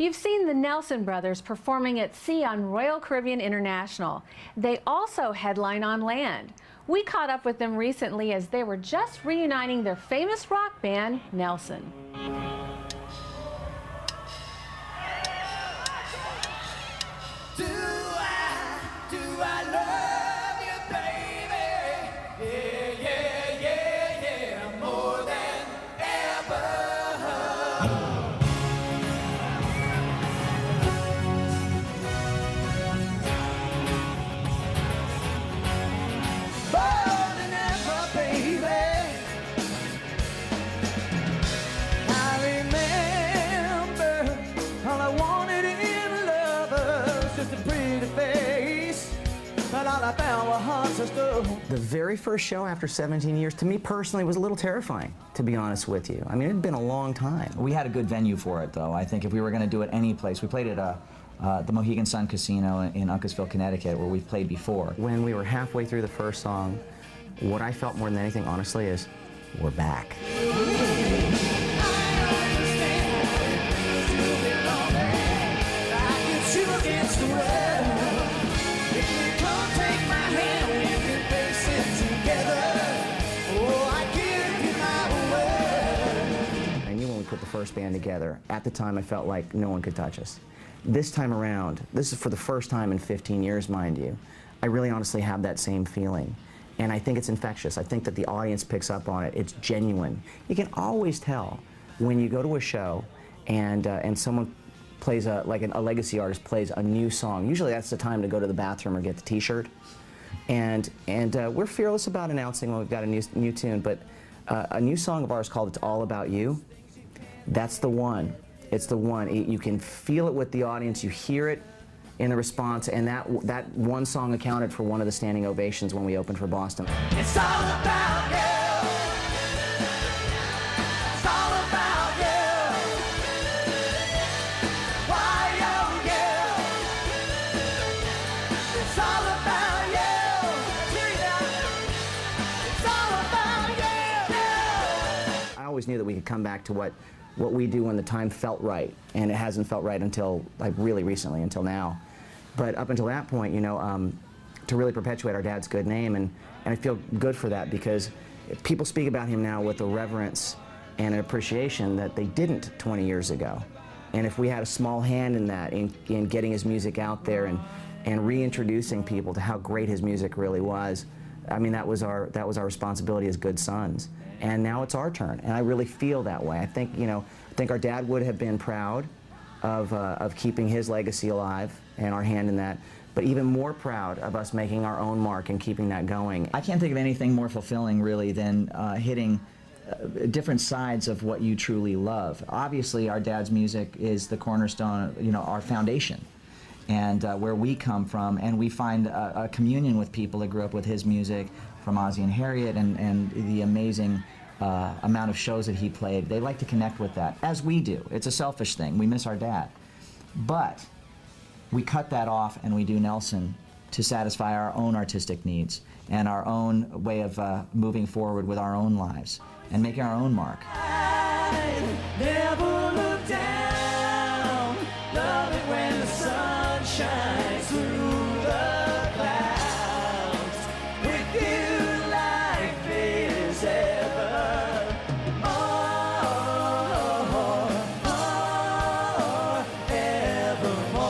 You've seen the Nelson brothers performing at sea on Royal Caribbean International. They also headline on land. We caught up with them recently as they were just reuniting their famous rock band, Nelson. Do I love you, baby? Yeah, more than ever. More than ever, baby. I remember all I wanted in love was just a pretty face. But all I found were hearts of stone. The very first show after 17 years, to me personally, was a little terrifying, to be honest with you. I mean, it had been a long time. We had a good venue for it, though. I think if we were going to do it any place, we played at the Mohegan Sun Casino in Uncasville, Connecticut, where we've played before. When we were halfway through the first song, what I felt more than anything, honestly, is we're back. Put the first band together. At the time, I felt like no one could touch us. This time around, this is for the first time in 15 years, mind you, I really honestly have that same feeling. And I think it's infectious. I think that the audience picks up on it. It's genuine. You can always tell when you go to a show and someone plays like a legacy artist plays a new song. Usually that's the time to go to the bathroom or get the t-shirt. And we're fearless about announcing when we've got a new tune, but a new song of ours called It's All About You. That's the one. It's the one. You can feel it with the audience. You hear it in the response, and that one song accounted for one of the standing ovations when we opened for Boston. It's all about you. It's all about you. Why, oh, yeah. It's all about you. It's all about you. I always knew that we could come back to what we do when the time felt right, and it hasn't felt right until, like, really recently, until now. But up until that point, you know, to really perpetuate our dad's good name, and I feel good for that, because people speak about him now with a reverence and an appreciation that they didn't 20 years ago. And if we had a small hand in that, in getting his music out there and reintroducing people to how great his music really was, I mean, that was our responsibility as good sons. And now it's our turn, and I really feel that way. I think, you know, our dad would have been proud of keeping his legacy alive and our hand in that, but even more proud of us making our own mark and keeping that going. I can't think of anything more fulfilling, really, than hitting different sides of what you truly love. Obviously, our dad's music is the cornerstone, you know, our foundation, and where we come from, and we find a communion with people that grew up with his music, from Ozzy and Harriet, and the amazing amount of shows that he played. They like to connect with that, as we do. It's a selfish thing. We miss our dad. But we cut that off and we do Nelson to satisfy our own artistic needs and our own way of moving forward with our own lives and making our own mark. I never look down, love it when the sun shines through the clouds. With you, life is ever more, evermore.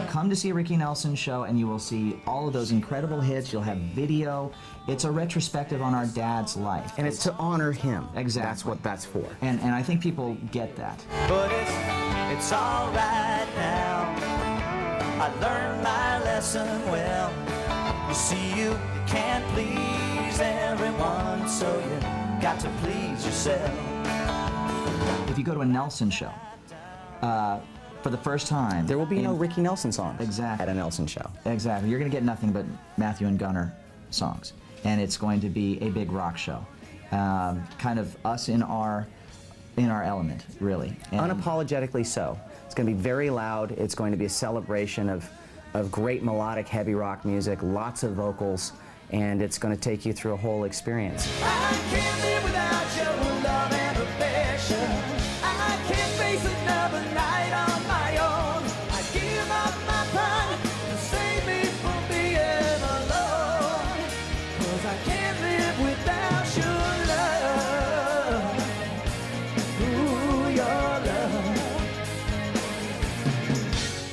Come to see a Ricky Nelson show and you will see all of those incredible hits. You'll have video. It's a retrospective on our dad's life. And it's to honor him. Exactly. That's what that's for. And I think people get that. But it's all right now. I learned my lesson well. You see, you can't please everyone, so you got to please yourself. If you go to a Nelson show, for the first time, There will be no Ricky Nelson songs Exactly. at a Nelson show. Exactly. You're going to get nothing but Matthew and Gunnar songs. And it's going to be a big rock show. Kind of us in our element, really. And Unapologetically so. It's going to be very loud. It's going to be a celebration of great melodic heavy rock music, lots of vocals, and it's going to take you through a whole experience. I can't live without your love and affection. I can't face face another night on my own. I give up my pride to save me from being alone. 'Cause I can't live without your love. Ooh, your love.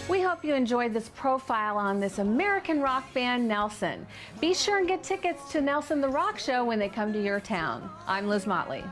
We hope you enjoyed this profile on this American rock band, Nelson. Be sure and get tickets to Nelson the Rock Show when they come to your town. I'm Liz Motley.